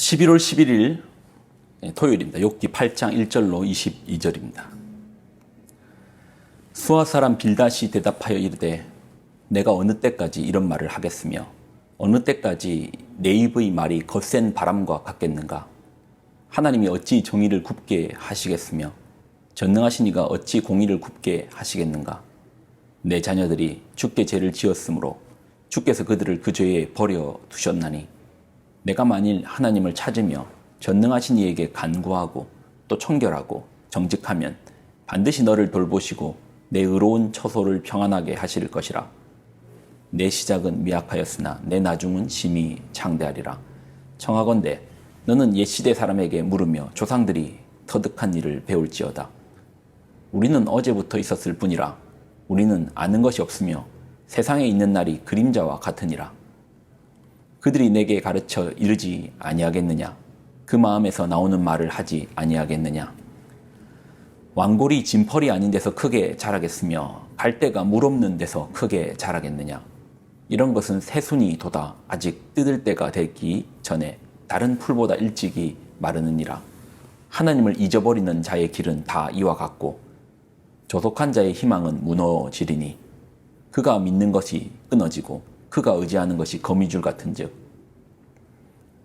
11월 11일 토요일입니다. 욥기 8장 1절로 22절입니다. 수아 사람 빌닷이 대답하여 이르되 내가 어느 때까지 이런 말을 하겠으며 어느 때까지 내 입의 말이 거센 바람과 같겠는가. 하나님이 어찌 정의를 굽게 하시겠으며 전능하신 이가 어찌 공의를 굽게 하시겠는가. 내 자녀들이 주께 죄를 지었으므로 주께서 그들을 그 죄에 버려 두셨나니 내가 만일 하나님을 찾으며 전능하신 이에게 간구하고 또 청결하고 정직하면 반드시 너를 돌보시고 내 의로운 처소를 평안하게 하실 것이라. 내 시작은 미약하였으나 내 나중은 심히 창대하리라. 청하건대 너는 옛 시대 사람에게 물으며 조상들이 터득한 일을 배울지어다. 우리는 어제부터 있었을 뿐이라. 우리는 아는 것이 없으며 세상에 있는 날이 그림자와 같으니라. 그들이 내게 가르쳐 이르지 아니하겠느냐. 그 마음에서 나오는 말을 하지 아니하겠느냐. 왕골이 진펄이 아닌 데서 크게 자라겠으며 갈대가 물 없는 데서 크게 자라겠느냐. 이런 것은 새순이 돋아 아직 뜯을 때가 되기 전에 다른 풀보다 일찍이 마르느니라. 하나님을 잊어버리는 자의 길은 다 이와 같고 조속한 자의 희망은 무너지리니 그가 믿는 것이 끊어지고 그가 의지하는 것이 거미줄 같은즉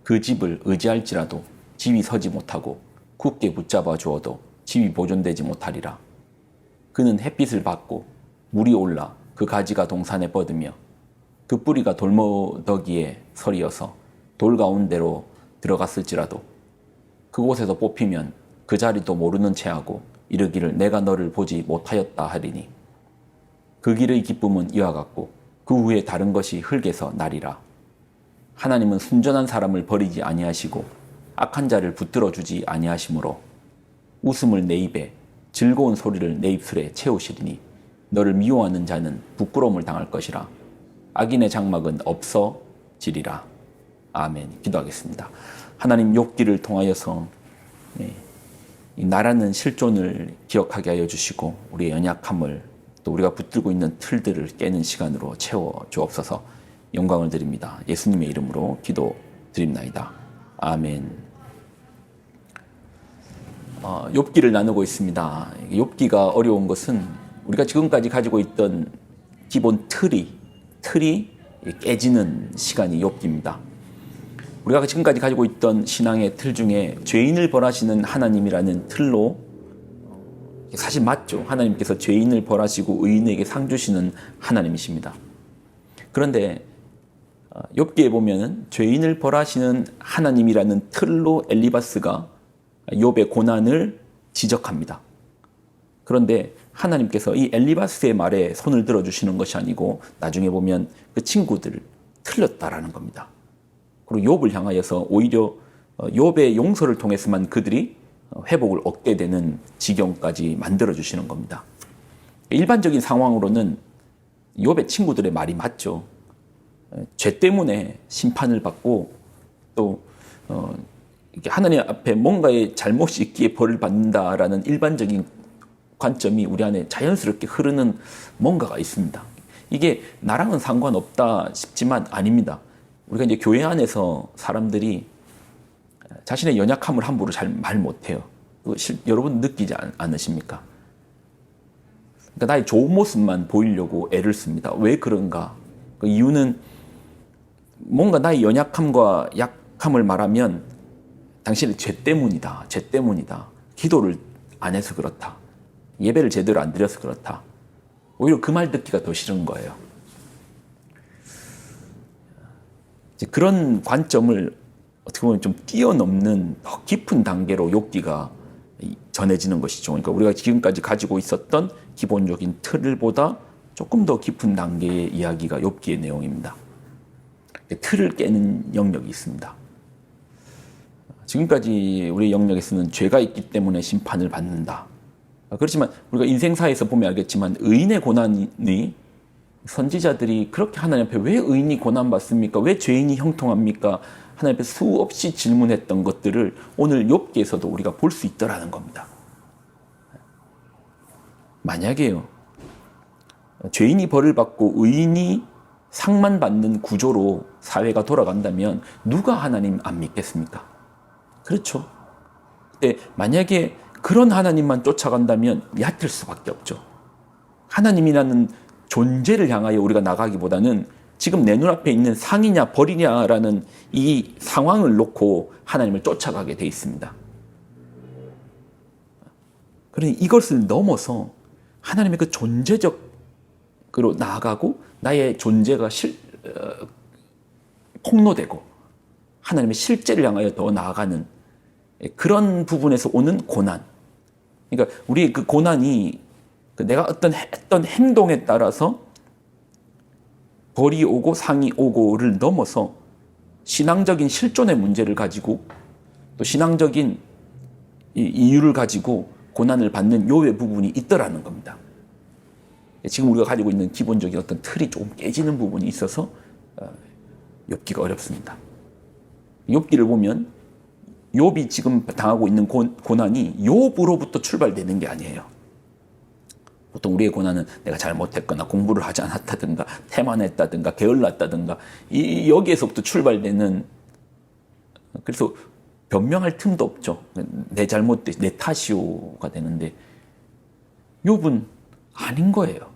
그 집을 의지할지라도 집이 서지 못하고 굳게 붙잡아 주어도 집이 보존되지 못하리라. 그는 햇빛을 받고 물이 올라 그 가지가 동산에 뻗으며 그 뿌리가 돌무더기에 서리어서 돌 가운데로 들어갔을지라도 그곳에서 뽑히면 그 자리도 모르는 채하고 이르기를 내가 너를 보지 못하였다 하리니 그 길의 기쁨은 이와 같고 그 후에 다른 것이 흙에서 나리라. 하나님은 순전한 사람을 버리지 아니하시고 악한 자를 붙들어 주지 아니하시므로 웃음을 내 입에 즐거운 소리를 내 입술에 채우시리니 너를 미워하는 자는 부끄러움을 당할 것이라. 악인의 장막은 없어지리라. 아멘. 기도하겠습니다. 하나님, 욥기를 통하여서 이 나라는 실존을 기억하게 하여 주시고 우리의 연약함을 또 우리가 붙들고 있는 틀들을 깨는 시간으로 채워 주옵소서. 영광을 드립니다. 예수님의 이름으로 기도드립나이다. 아멘. 욥기를 나누고 있습니다. 욥기가 어려운 것은 우리가 지금까지 가지고 있던 기본 틀이 깨지는 시간이 욥기입니다. 우리가 지금까지 가지고 있던 신앙의 틀 중에 죄인을 벌하시는 하나님이라는 틀로 사실 맞죠. 하나님께서 죄인을 벌하시고 의인에게 상 주시는 하나님이십니다. 그런데 욥기에 보면은 죄인을 벌하시는 하나님이라는 틀로 엘리바스가 욥의 고난을 지적합니다. 그런데 하나님께서 이 엘리바스의 말에 손을 들어주시는 것이 아니고 나중에 보면 그 친구들 틀렸다라는 겁니다. 그리고 욥을 향하여서 오히려 욥의 용서를 통해서만 그들이 회복을 얻게 되는 지경까지 만들어주시는 겁니다. 일반적인 상황으로는 욥의 친구들의 말이 맞죠. 죄 때문에 심판을 받고 또 하나님 앞에 뭔가의 잘못이 있기에 벌을 받는다라는 일반적인 관점이 우리 안에 자연스럽게 흐르는 뭔가가 있습니다. 이게 나랑은 상관없다 싶지만 아닙니다. 우리가 이제 교회 안에서 사람들이 자신의 연약함을 함부로 잘 말 못해요. 여러분 느끼지 않으십니까? 그러니까 나의 좋은 모습만 보이려고 애를 씁니다. 왜 그런가? 그 이유는 뭔가 나의 연약함과 약함을 말하면 당신의 죄 때문이다. 죄 때문이다. 기도를 안 해서 그렇다. 예배를 제대로 안 드려서 그렇다. 오히려 그 말 듣기가 더 싫은 거예요. 그런 관점을 어떻게 보면 좀 뛰어넘는 더 깊은 단계로 욥기가 전해지는 것이죠. 그러니까 우리가 지금까지 가지고 있었던 기본적인 틀보다 조금 더 깊은 단계의 이야기가 욥기의 내용입니다. 틀을 깨는 영역이 있습니다. 지금까지 우리 영역에서는 죄가 있기 때문에 심판을 받는다. 그렇지만 우리가 인생사에서 보면 알겠지만 의인의 고난이 선지자들이 그렇게 하나님 앞에 왜 의인이 고난받습니까? 왜 죄인이 형통합니까? 하나님 앞에 수없이 질문했던 것들을 오늘 욥기에서도 우리가 볼 수 있더라는 겁니다. 만약에요, 죄인이 벌을 받고 의인이 상만 받는 구조로 사회가 돌아간다면 누가 하나님 안 믿겠습니까? 그렇죠. 근데 만약에 그런 하나님만 쫓아간다면 얕을 수밖에 없죠. 하나님이라는 존재를 향하여 우리가 나가기보다는 지금 내 눈앞에 있는 상이냐 벌이냐라는 이 상황을 놓고 하나님을 쫓아가게 돼 있습니다. 그러니 이것을 넘어서 하나님의 그 존재적으로 나아가고 나의 존재가 폭로되고 하나님의 실제를 향하여 더 나아가는 그런 부분에서 오는 고난. 그러니까 우리의 그 고난이 내가 했던 행동에 따라서 벌이 오고 상이 오고를 넘어서 신앙적인 실존의 문제를 가지고 또 신앙적인 이유를 가지고 고난을 받는 요의 부분이 있더라는 겁니다. 지금 우리가 가지고 있는 기본적인 어떤 틀이 조금 깨지는 부분이 있어서 욥기가 어렵습니다. 욥기를 보면 욥이 지금 당하고 있는 고난이 욥으로부터 출발되는 게 아니에요. 보통 우리의 고난은 내가 잘못했거나 공부를 하지 않았다든가 태만했다든가 게을렀다든가 여기에서부터 출발되는, 그래서 변명할 틈도 없죠. 내 잘못, 내 탓이오가 되는데 욥은 아닌 거예요.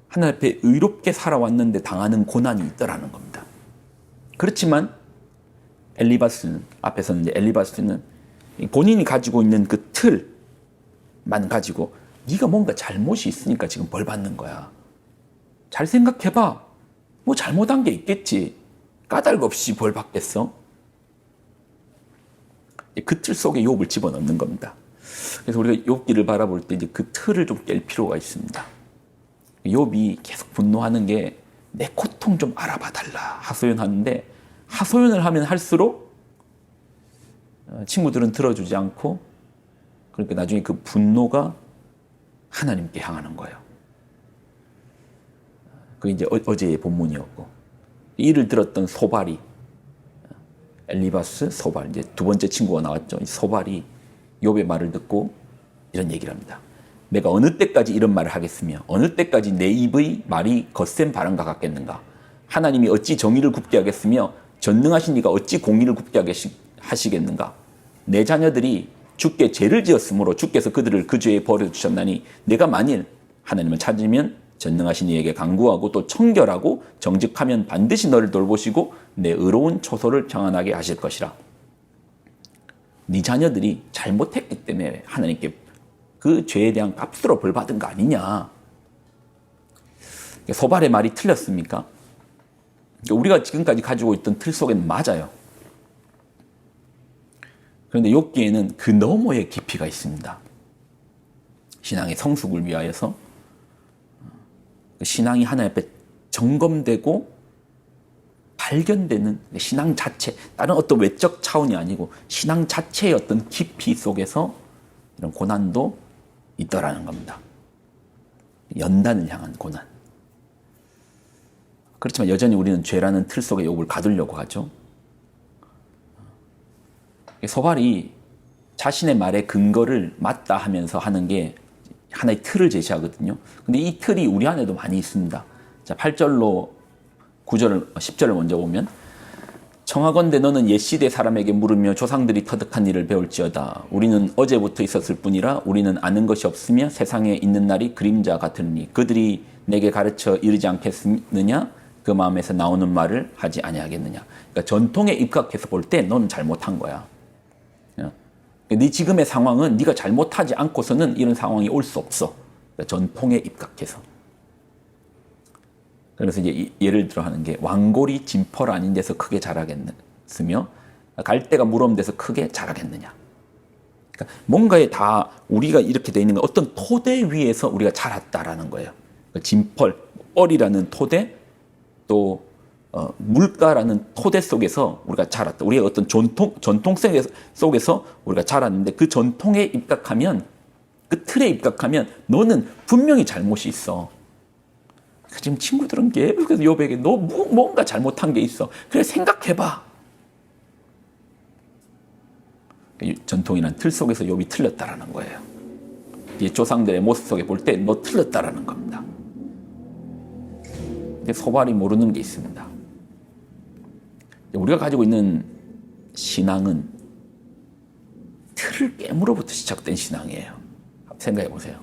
하나님 앞에 의롭게 살아왔는데 당하는 고난이 있더라는 겁니다. 그렇지만 엘리바스는, 앞에서는 이제 엘리바스는 본인이 가지고 있는 그 틀만 가지고 네가 뭔가 잘못이 있으니까 지금 벌 받는 거야. 잘 생각해봐. 뭐 잘못한 게 있겠지. 까닭 없이 벌 받겠어? 그 틀 속에 욥을 집어넣는 겁니다. 그래서 우리가 욥기를 바라볼 때 이제 그 틀을 좀 깰 필요가 있습니다. 욥이 계속 분노하는 게 내 고통 좀 알아봐 달라 하소연하는데, 하소연을 하면 할수록 친구들은 들어주지 않고, 그러니까 나중에 그 분노가 하나님께 향하는 거예요. 그게 이제 어제의 본문이었고, 이를 들었던 소발이, 엘리바스, 소발, 이제 두 번째 친구가 나왔죠. 이 소발이 욥의 말을 듣고 이런 얘기를 합니다. 내가 어느 때까지 이런 말을 하겠으며 어느 때까지 내 입의 말이 거센 바람과 같겠는가. 하나님이 어찌 정의를 굽게 하겠으며 전능하신 이가 어찌 공의를 굽게 하시겠는가. 내 자녀들이 주께 죄를 지었으므로 주께서 그들을 그 죄에 버려주셨나니 내가 만일 하나님을 찾으면 전능하신 이에게 간구하고 또 청결하고 정직하면 반드시 너를 돌보시고 내 의로운 초소를 평안하게 하실 것이라. 네 자녀들이 잘못했기 때문에 하나님께 그 죄에 대한 값으로 벌 받은 거 아니냐. 소발의 말이 틀렸습니까? 우리가 지금까지 가지고 있던 틀 속에는 맞아요. 그런데 욥기에는 그 너머의 깊이가 있습니다. 신앙의 성숙을 위하여서 신앙이 하나님 앞에 점검되고 발견되는 신앙 자체, 다른 어떤 외적 차원이 아니고 신앙 자체의 어떤 깊이 속에서 이런 고난도 있더라는 겁니다. 연단을 향한 고난. 그렇지만 여전히 우리는 죄라는 틀 속에 욥을 가두려고 하죠. 소발이 자신의 말의 근거를 맞다 하면서 하는 게 하나의 틀을 제시하거든요. 근데 이 틀이 우리 안에도 많이 있습니다. 자, 8절로 9절을, 10절을 먼저 보면, 청하건대 너는 옛시대 사람에게 물으며 조상들이 터득한 일을 배울지어다. 우리는 어제부터 있었을 뿐이라 우리는 아는 것이 없으며 세상에 있는 날이 그림자 같으니 그들이 내게 가르쳐 이르지 않겠느냐? 그 마음에서 나오는 말을 하지 아니하겠느냐. 그러니까 전통에 입각해서 볼 때 너는 잘못한 거야. 네 지금의 상황은 네가 잘못하지 않고서는 이런 상황이 올 수 없어. 그러니까 전통에 입각해서. 그래서 이제 예를 들어 하는 게, 왕골이 진펄 아닌 데서 크게 자라겠으며 갈대가 물 없는 데서 크게 자라겠느냐. 그러니까 뭔가에 다 우리가 이렇게 돼 있는 건 어떤 토대 위에서 우리가 자랐다라는 거예요. 그러니까 진펄, 뻘이라는 토대, 또 물가라는 토대 속에서 우리가 자랐다. 우리의 어떤 전통 속에서 우리가 자랐는데, 그 전통에 입각하면, 그 틀에 입각하면 너는 분명히 잘못이 있어. 지금 친구들은 계속해서 욥에게 너 뭔가 잘못한 게 있어. 그래 생각해봐. 전통이란 틀 속에서 욥이 틀렸다라는 거예요. 이 조상들의 모습 속에 볼 때 너 틀렸다라는 겁니다. 근데 소발이 모르는 게 있습니다. 우리가 가지고 있는 신앙은 틀을 깨므로부터 시작된 신앙이에요. 생각해 보세요.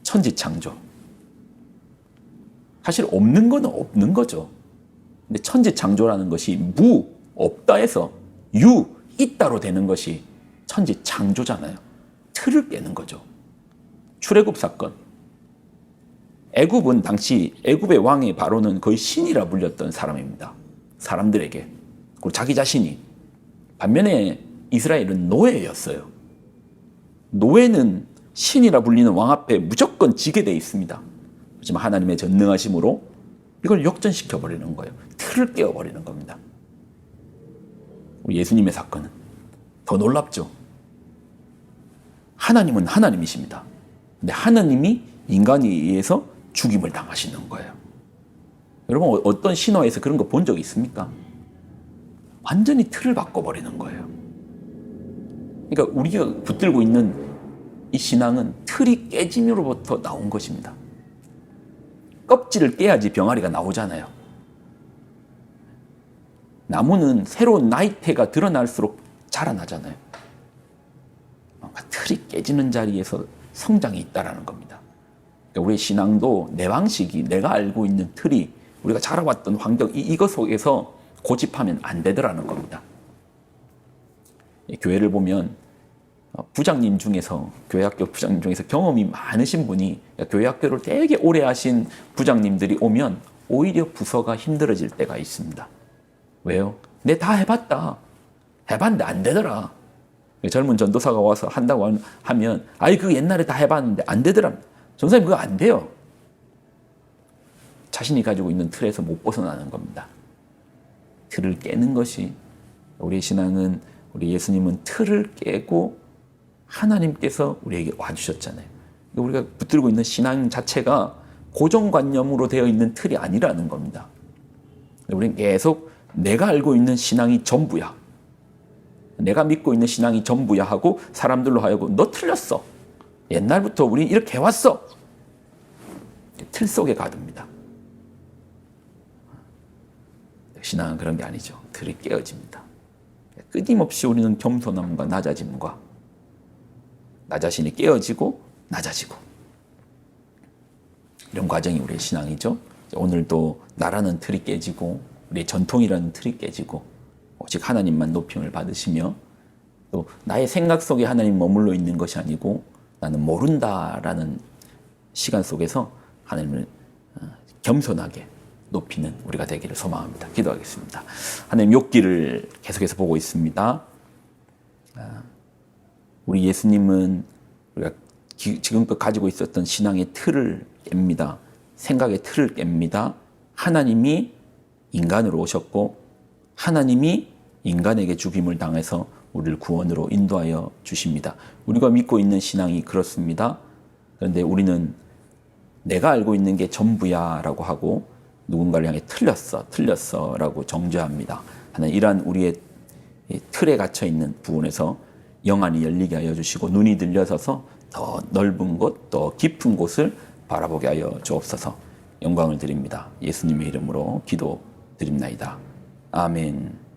천지창조. 사실 없는 건 없는 거죠. 근데 천지창조라는 것이 무, 없다에서 유, 있다로 되는 것이 천지창조잖아요. 틀을 깨는 거죠. 출애굽 사건. 애굽은 당시 애굽의 왕의 바로는 거의 신이라 불렸던 사람입니다. 사람들에게. 그리고 자기 자신이. 반면에 이스라엘은 노예였어요. 노예는 신이라 불리는 왕 앞에 무조건 지게 돼 있습니다. 하지만 하나님의 전능하심으로 이걸 역전시켜 버리는 거예요. 틀을 깨워 버리는 겁니다. 예수님의 사건은 더 놀랍죠. 하나님은 하나님이십니다. 근데 하나님이 인간에 의해서 죽임을 당하시는 거예요. 여러분 어떤 신화에서 그런 거 본 적 있습니까? 완전히 틀을 바꿔버리는 거예요. 그러니까 우리가 붙들고 있는 이 신앙은 틀이 깨짐으로부터 나온 것입니다. 껍질을 깨야지 병아리가 나오잖아요. 나무는 새로운 나이테가 드러날수록 자라나잖아요. 틀이 깨지는 자리에서 성장이 있다는 겁니다. 그러니까 우리의 신앙도 내 방식이, 내가 알고 있는 틀이, 우리가 자라왔던 환경, 이것 속에서 고집하면 안 되더라는 겁니다. 교회를 보면 부장님 중에서, 교회학교 부장님 중에서 경험이 많으신 분이, 교회학교를 되게 오래 하신 부장님들이 오면 오히려 부서가 힘들어질 때가 있습니다. 왜요? 내 다 해봤다. 해봤는데 안 되더라. 젊은 전도사가 와서 한다고 하면, 아이, 그거 옛날에 다 해봤는데 안 되더라. 전사님, 그거 안 돼요. 자신이 가지고 있는 틀에서 못 벗어나는 겁니다. 틀을 깨는 것이, 우리의 신앙은, 우리 예수님은 틀을 깨고 하나님께서 우리에게 와주셨잖아요. 우리가 붙들고 있는 신앙 자체가 고정관념으로 되어 있는 틀이 아니라는 겁니다. 우리는 계속 내가 알고 있는 신앙이 전부야. 내가 믿고 있는 신앙이 전부야 하고 사람들로 하여금 너 틀렸어. 옛날부터 우리 이렇게 해왔어. 틀 속에 가둡니다. 신앙은 그런 게 아니죠. 틀이 깨어집니다. 끊임없이 우리는 겸손함과 낮아짐과 나 자신이 깨어지고 낮아지고 이런 과정이 우리의 신앙이죠. 오늘도 나라는 틀이 깨지고 우리의 전통이라는 틀이 깨지고 오직 하나님만 높임을 받으시며 또 나의 생각 속에 하나님 머물러 있는 것이 아니고 나는 모른다라는 시간 속에서 하나님을 겸손하게 높이는 우리가 되기를 소망합니다. 기도하겠습니다. 하나님 욥기를 계속해서 보고 있습니다. 우리 예수님은 우리가 지금껏 가지고 있었던 신앙의 틀을 깹니다. 생각의 틀을 깹니다. 하나님이 인간으로 오셨고 하나님이 인간에게 죽임을 당해서 우리를 구원으로 인도하여 주십니다. 우리가 믿고 있는 신앙이 그렇습니다. 그런데 우리는 내가 알고 있는 게 전부야 라고 하고 누군가를 향해 틀렸어 라고 정죄합니다. 하나님 이러한 우리의 틀에 갇혀 있는 부분에서 영안이 열리게 하여 주시고 눈이 들려서서 더 넓은 곳, 더 깊은 곳을 바라보게 하여 주옵소서. 영광을 드립니다. 예수님의 이름으로 기도드립나이다. 아멘.